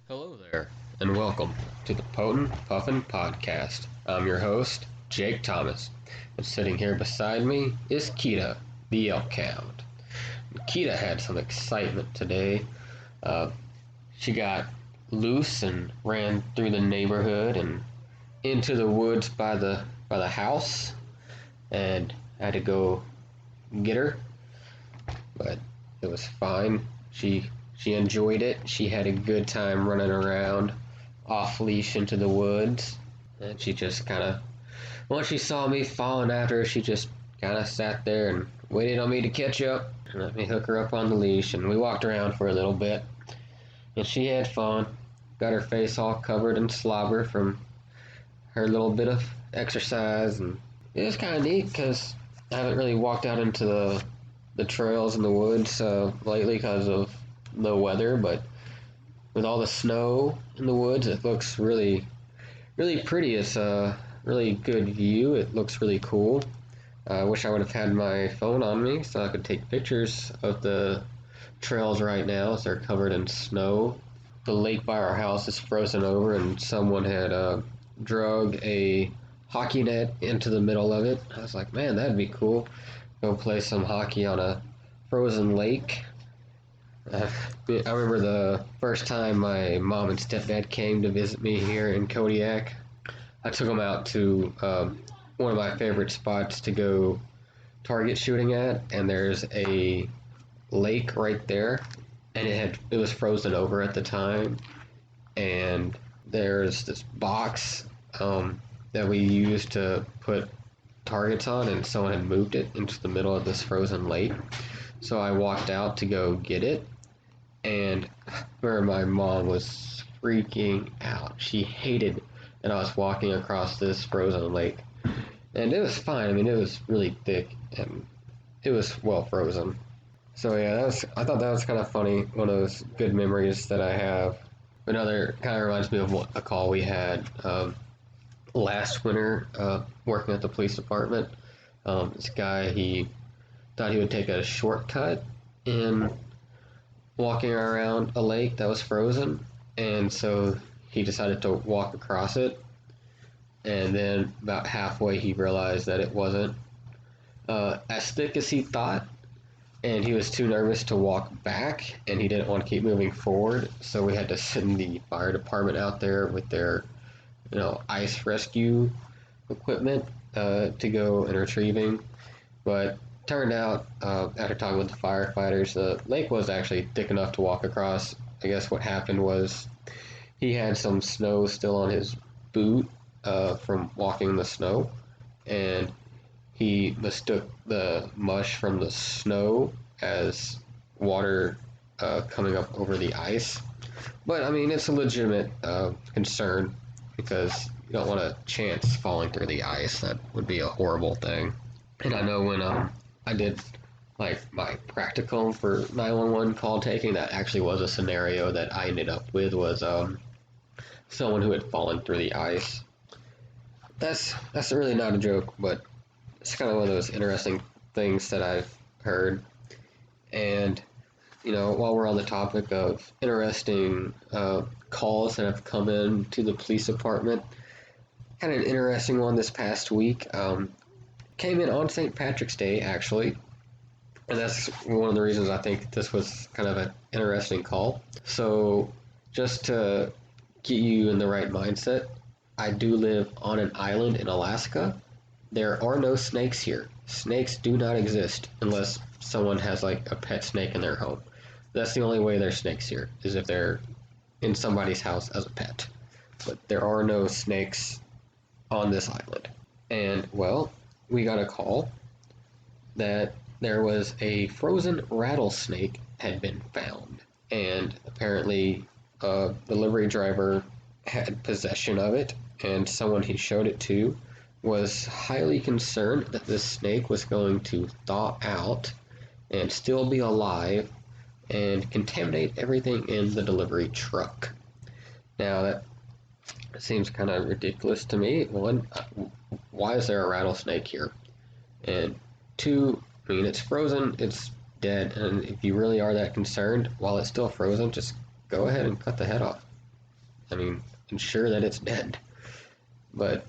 Hello there, and welcome to the Potent Puffin Podcast. I'm your host, Jake Thomas, and sitting here beside me is Kita, the elk hound. Kita had some excitement today. Uh, she got loose and ran through the neighborhood and into the woods by the house, and had to go get her, but it was fine. She enjoyed it. She had a good time running around off leash into the woods, and she just kind of once she saw me following after her, she just kind of sat there and waited on me to catch up and let me hook her up on the leash, and we walked around for a little bit, and she had fun. Got her face all covered in slobber from her little bit of exercise, and it was kind of neat because I haven't really walked out into the trails in the woods lately because of the weather, but with all the snow in the woods, it looks really pretty. It's a really good view. It looks really cool. I wish I would have had my phone on me so I could take pictures of the trails right now as they're covered in snow. The lake by our house is frozen over, and someone had drug a hockey net into the middle of it. I was like, man, that'd be cool. Go play some hockey on a frozen lake. I remember the first time my mom and stepdad came to visit me here in Kodiak. I took them out to one of my favorite spots to go target shooting at, and there's a lake right there, and it was frozen over at the time, and there's this box that we used to put targets on, and someone had moved it into the middle of this frozen lake. So I walked out to go get it, and where my mom was freaking out. She hated that I was walking across this frozen lake. And it was fine. I mean, it was really thick and it was well frozen. So yeah, I thought that was kind of funny. One of those good memories that I have. Another kind of reminds me of a call we had last winter working at the police department. This guy, he thought he would take a shortcut in walking around a lake that was frozen, and so he decided to walk across it, and then about halfway he realized that it wasn't as thick as he thought, and he was too nervous to walk back, and he didn't want to keep moving forward, so we had to send the fire department out there with their ice rescue equipment to go and retrieving. But turned out, after talking with the firefighters, the lake was actually thick enough to walk across. I guess what happened was he had some snow still on his boot from walking in the snow, and he mistook the mush from the snow as water coming up over the ice. But I mean, it's a legitimate concern because you don't want a chance falling through the ice. That would be a horrible thing. And I know when I did like my practicum for 911 call taking, that actually was a scenario that I ended up with, was someone who had fallen through the ice. That's really not a joke, but it's kind of one of those interesting things that I've heard. And while we're on the topic of interesting calls that have come in to the police department, had an interesting one this past week. Came in on St. Patrick's Day, actually, and that's one of the reasons I think this was kind of an interesting call. So, just to get you in the right mindset, I do live on an island in Alaska. There are no snakes here. Snakes do not exist unless someone has like a pet snake in their home. That's the only way there's snakes here, is if they're in somebody's house as a pet. But there are no snakes on this island. And, well, we got a call that there was a frozen rattlesnake had been found, and apparently a delivery driver had possession of it, and someone he showed it to was highly concerned that this snake was going to thaw out and still be alive and contaminate everything in the delivery truck. Now that seems kind of ridiculous to me. One, why is there a rattlesnake here? And two, I mean, it's frozen, it's dead, and if you really are that concerned, while it's still frozen, just go ahead and cut the head off. I mean, ensure that it's dead. But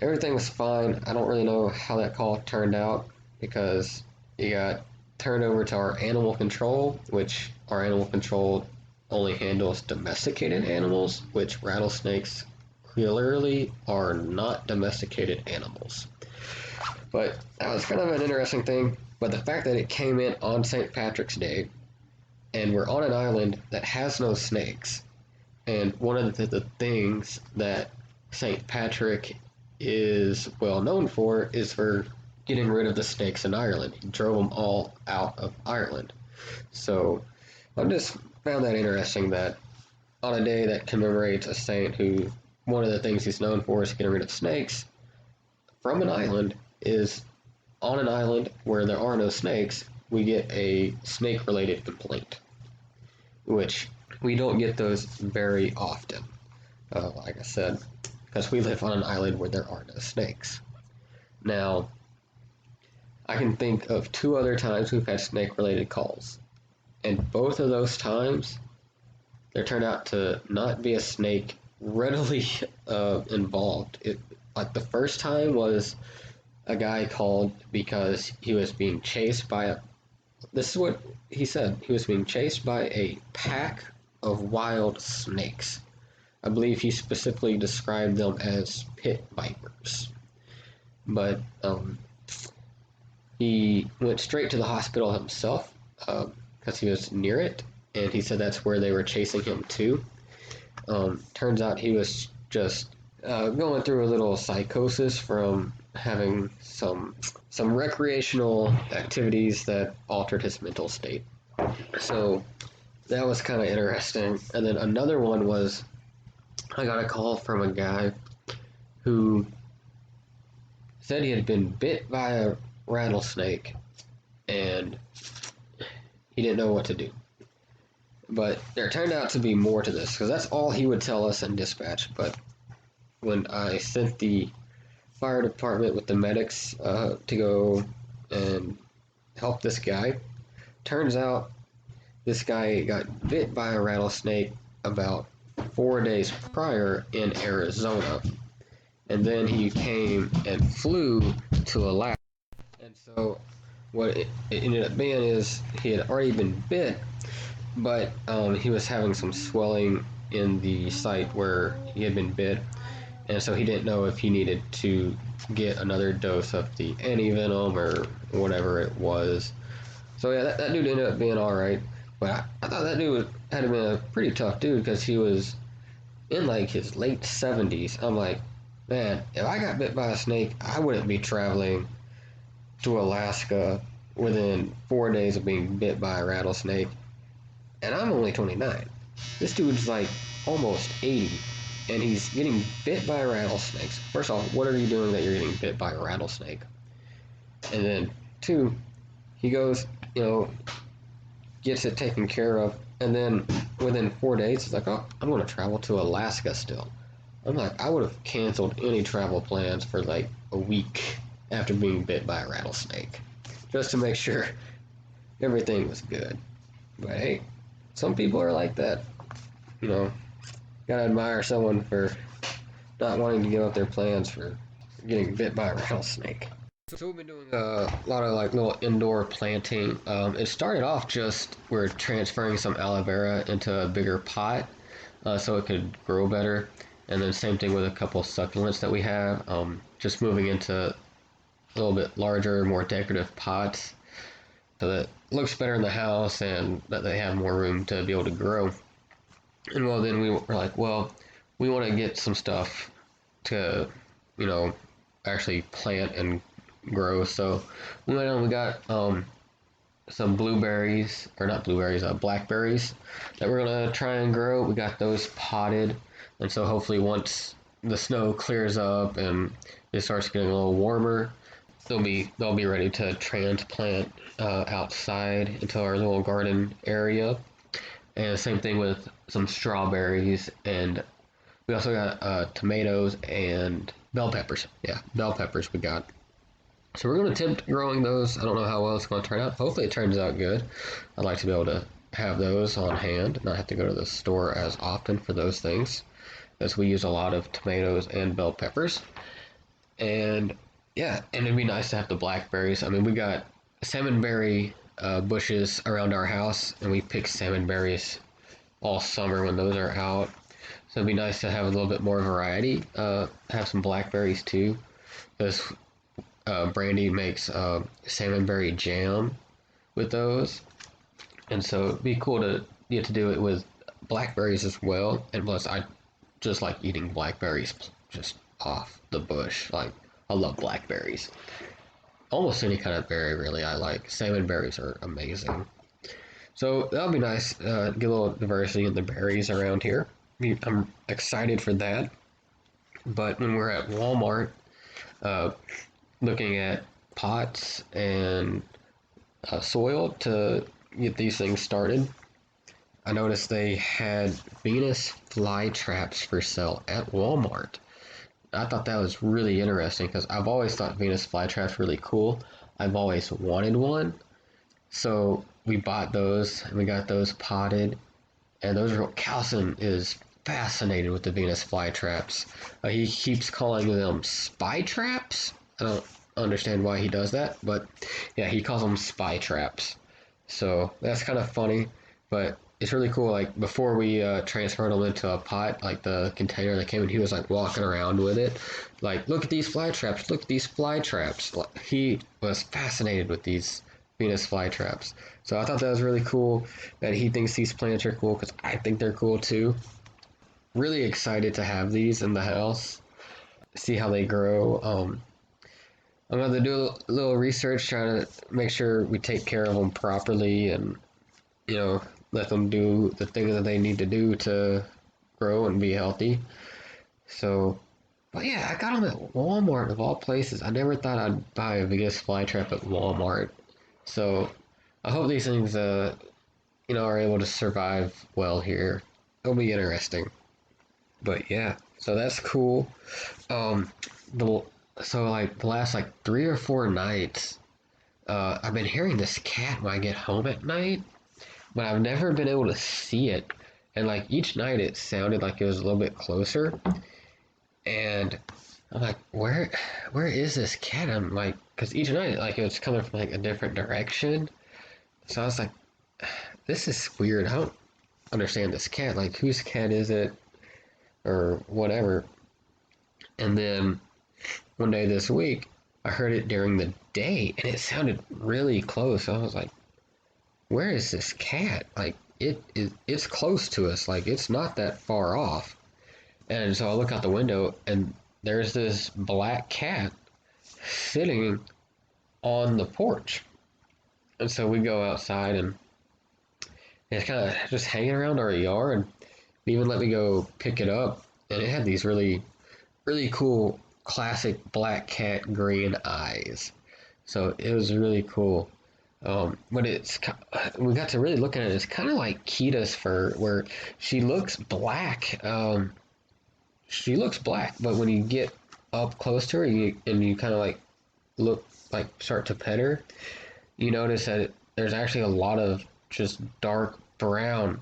everything was fine. I don't really know how that call turned out because it got turned over to our animal control, which our animal control only handles domesticated animals, which rattlesnakes clearly are not domesticated animals. But that was kind of an interesting thing. But the fact that it came in on St. Patrick's Day and we're on an island that has no snakes, and one of the things that St. Patrick is well known for is for getting rid of the snakes in Ireland. He drove them all out of Ireland. So I just found that interesting that on a day that commemorates a saint who one of the things he's known for is getting rid of snakes from an island is on an island where there are no snakes, we get a snake related complaint, which we don't get those very often. Like I said, because we live on an island where there are no snakes. Now, I can think of 2 other times we've had snake related calls, and both of those times there turned out to not be a snake readily involved. Like the first time was a guy called because he was being chased by a. This is what he said. He was being chased by a pack of wild snakes. I believe he specifically described them as pit vipers. But he went straight to the hospital himself because he was near it, and he said that's where they were chasing him to. Turns out he was just going through a little psychosis from having some recreational activities that altered his mental state. So that was kind of interesting. And then another one was I got a call from a guy who said he had been bit by a rattlesnake and he didn't know what to do. But there turned out to be more to this because that's all he would tell us in dispatch. But when I sent the fire department with the medics to go and help this guy, turns out this guy got bit by a rattlesnake about 4 days prior in Arizona, and then he came and flew to Alaska. And so what it ended up being is he had already been bit, but he was having some swelling in the site where he had been bit, and so he didn't know if he needed to get another dose of the antivenom or whatever it was. So yeah, that dude ended up being alright, but I thought that dude had been a pretty tough dude because he was in like his late 70s. I'm like, man, if I got bit by a snake, I wouldn't be traveling to Alaska within 4 days of being bit by a rattlesnake, and I'm only 29. This dude's like almost 80, and he's getting bit by rattlesnakes. First off, what are you doing that you're getting bit by a rattlesnake? And then, 2, he goes, gets it taken care of, and then within 4 days, he's like, oh, I'm going to travel to Alaska still. I'm like, I would have canceled any travel plans for like a week after being bit by a rattlesnake, just to make sure everything was good. But hey, some people are like that. Gotta admire someone for not wanting to give up their plans for getting bit by a rattlesnake. So we've been doing a lot of like little indoor planting. It started off just we're transferring some aloe vera into a bigger pot so it could grow better. And then same thing with a couple succulents that we have. Just moving into a little bit larger, more decorative pots so that it looks better in the house and that they have more room to be able to grow. And well, then we were like, well, we want to get some stuff to, actually plant and grow. So we went and we got some blueberries, or not blueberries, blackberries that we're gonna try and grow. We got those potted, and so hopefully once the snow clears up and it starts getting a little warmer, they'll be ready to transplant outside into our little garden area. And same thing with some strawberries, and we also got tomatoes and bell peppers. Yeah, bell peppers we got. So we're going to attempt growing those. I don't know how well it's going to turn out. Hopefully it turns out good. I'd like to be able to have those on hand, not have to go to the store as often for those things, as we use a lot of tomatoes and bell peppers. And yeah, and it'd be nice to have the blackberries. I mean, we got salmonberry bushes around our house, and we pick salmonberries all summer when those are out. So it'd be nice to have a little bit more variety. Have some blackberries too, because Brandy makes salmonberry jam with those, and so it'd be cool to get to do it with blackberries as well. And plus, I just like eating blackberries just off the bush. Like, I love blackberries. Almost any kind of berry, really, I like. Salmon berries are amazing. So that'll be nice. Get a little diversity in the berries around here. I'm excited for that. But when we're at Walmart, uh, looking at pots and soil to get these things started, I noticed they had Venus flytraps for sale at Walmart. I thought that was really interesting because I've always thought Venus flytraps really cool. I've always wanted one, so we bought those and we got those potted. And those are Calson is fascinated with the Venus flytraps. He keeps calling them spy traps. I don't understand why he does that, but yeah, he calls them spy traps. So that's kind of funny, but it's really cool. Like, before we transferred them into a pot, like the container that came in, he was like walking around with it, like, look at these fly traps, look at these fly traps. He was fascinated with these Venus flytraps. So I thought that was really cool that he thinks these plants are cool, because I think they're cool too. Really excited to have these in the house, see how they grow. I'm going to do a little research, trying to make sure we take care of them properly, and let them do the things that they need to do to grow and be healthy. So, but yeah, I got them at Walmart of all places. I never thought I'd buy a Venus flytrap at Walmart. So I hope these things, are able to survive well here. It'll be interesting. But yeah, so that's cool. Um, the so like the last like 3 or 4 nights, I've been hearing this cat when I get home at night, but I've never been able to see it. And like each night it sounded like it was a little bit closer. And I'm like, where is this cat? I'm like, because each night like it was coming from like a different direction. So I was like, this is weird. I don't understand this cat. Like, whose cat is it? Or whatever. And then one day this week, I heard it during the day and it sounded really close. I was like, where is this cat? Like, it's close to us. Like, it's not that far off. And so I look out the window and there's this black cat sitting on the porch. And so we go outside and it's kind of just hanging around our yard. They even let me go pick it up. And it had these really, really cool classic black cat green eyes. So it was really cool. But we got to really look at it. It's kind of like Kita's fur, where she looks black. She looks black, but when you get up close to her, you kind of like look, like start to pet her, you notice that there's actually a lot of just dark brown,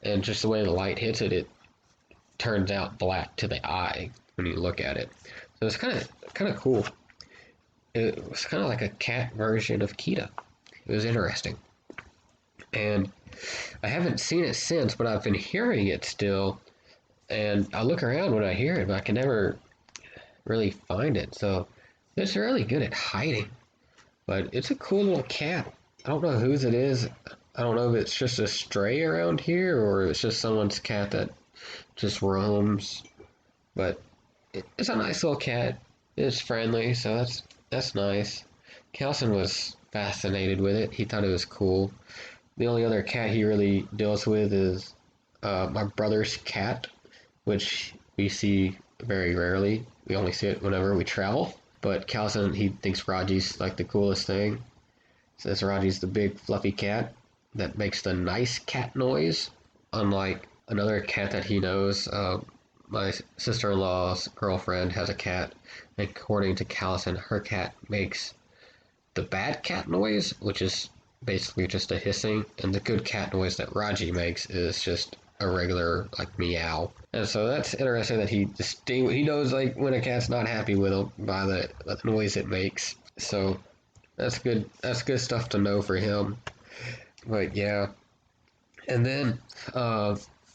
and just the way the light hits it, it turns out black to the eye when you look at it. So it's kind of cool. It was kind of like a cat version of Kita. It was interesting. And I haven't seen it since, but I've been hearing it still. And I look around when I hear it, but I can never really find it. So it's really good at hiding. But it's a cool little cat. I don't know whose it is. I don't know if it's just a stray around here or it's just someone's cat that just roams. But it's a nice little cat. It's friendly, so that's nice. Kelson was fascinated with it. He thought it was cool. The only other cat he really deals with is my brother's cat, which we see very rarely. We only see it whenever we travel. But Kelson, he thinks Raji's like the coolest thing. Says Raji's the big fluffy cat that makes the nice cat noise, unlike another cat that he knows. My sister-in-law's girlfriend has a cat, and according to Callison, her cat makes the bad cat noise, which is basically just a hissing, and the good cat noise that Raji makes is just a regular like meow. And so that's interesting that he knows like when a cat's not happy with him by the noise it makes. So that's good. That's good stuff to know for him. But yeah, and then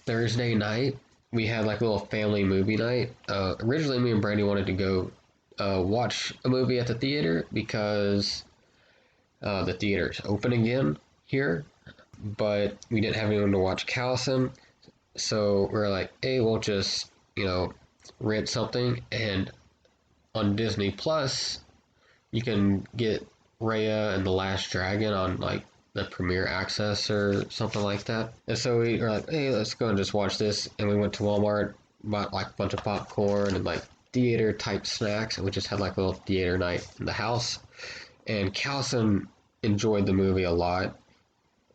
Thursday night we had like a little family movie night. Originally, me and Brandy wanted to go watch a movie at the theater because the theater's open again here, but we didn't have anyone to watch Callison, so we're like, hey, we'll just rent something, and on Disney Plus you can get Raya and the Last Dragon on like the Premier Access or something like that. And so we were like, hey, let's go and just watch this. And we went to Walmart, bought like a bunch of popcorn and like theater type snacks, and we just had like a little theater night in the house. And Calson enjoyed the movie a lot,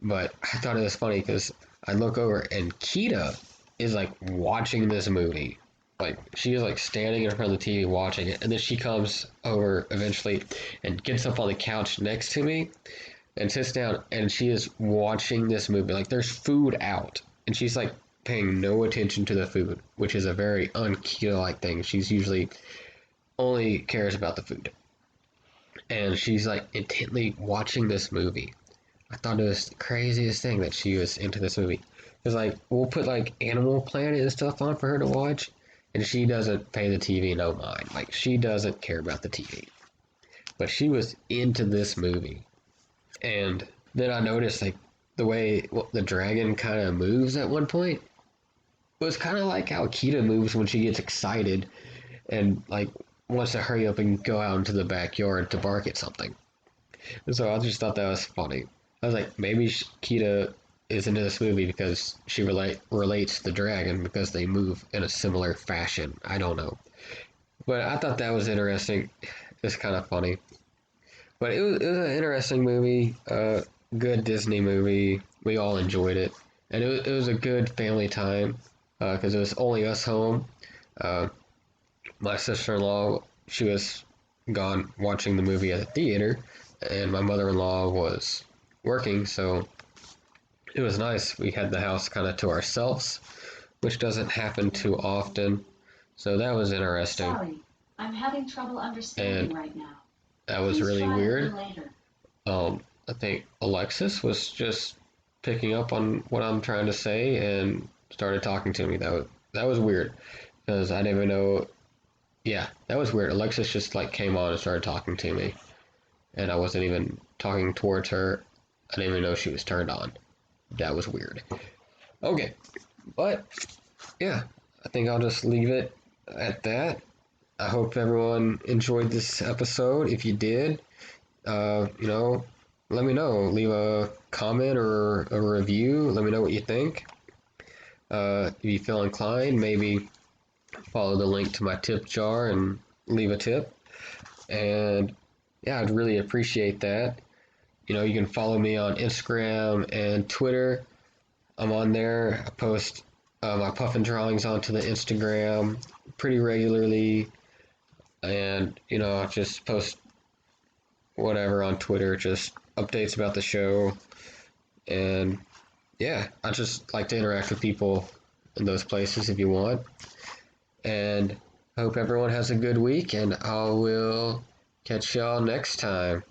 but I thought it was funny because I look over and Kita is like watching this movie. Like she is like standing in front of the TV watching it, and then she comes over eventually and gets up on the couch next to me and sits down, and she is watching this movie. Like there's food out, and she's like paying no attention to the food, which is a very un-Kita like thing. She's usually only cares about the food, and she's like intently watching this movie. I thought it was the craziest thing that she was into this movie. Because like we'll put like Animal Planet and stuff on for her to watch, and she doesn't pay the TV no mind. Like she doesn't care about the TV, but she was into this movie. And then I noticed like the way the dragon kind of moves at one point was kind of like how Kita moves when she gets excited and like wants to hurry up and go out into the backyard to bark at something. And so I just thought that was funny. I was like, maybe Kita is into this movie because she relates to the dragon because they move in a similar fashion. I don't know. But I thought that was interesting. It's kind of funny. But it was an interesting movie. Good Disney movie. We all enjoyed it. And it was a good family time because it was only us home. Uh, my sister-in-law, she was gone watching the movie at the theater, and my mother-in-law was working, so it was nice. We had the house kind of to ourselves, which doesn't happen too often. So that was interesting. Sorry, I'm having trouble understanding right now. That was Please really try weird. later. I think Alexis was just picking up on what I'm trying to say and started talking to me. That was weird because I didn't even know. Yeah, that was weird. Alexis just like came on and started talking to me, and I wasn't even talking towards her. I didn't even know she was turned on. That was weird. Okay, but yeah, I think I'll just leave it at that. I hope everyone enjoyed this episode. If you did, let me know. Leave a comment or a review. Let me know what you think. If you feel inclined, maybe follow the link to my tip jar and leave a tip. And yeah, I'd really appreciate that. You can follow me on Instagram and Twitter. I'm on there. I post my puffin drawings onto the Instagram pretty regularly. And, I just post whatever on Twitter, just updates about the show. And yeah, I just like to interact with people in those places if you want. And I hope everyone has a good week, and I will catch y'all next time.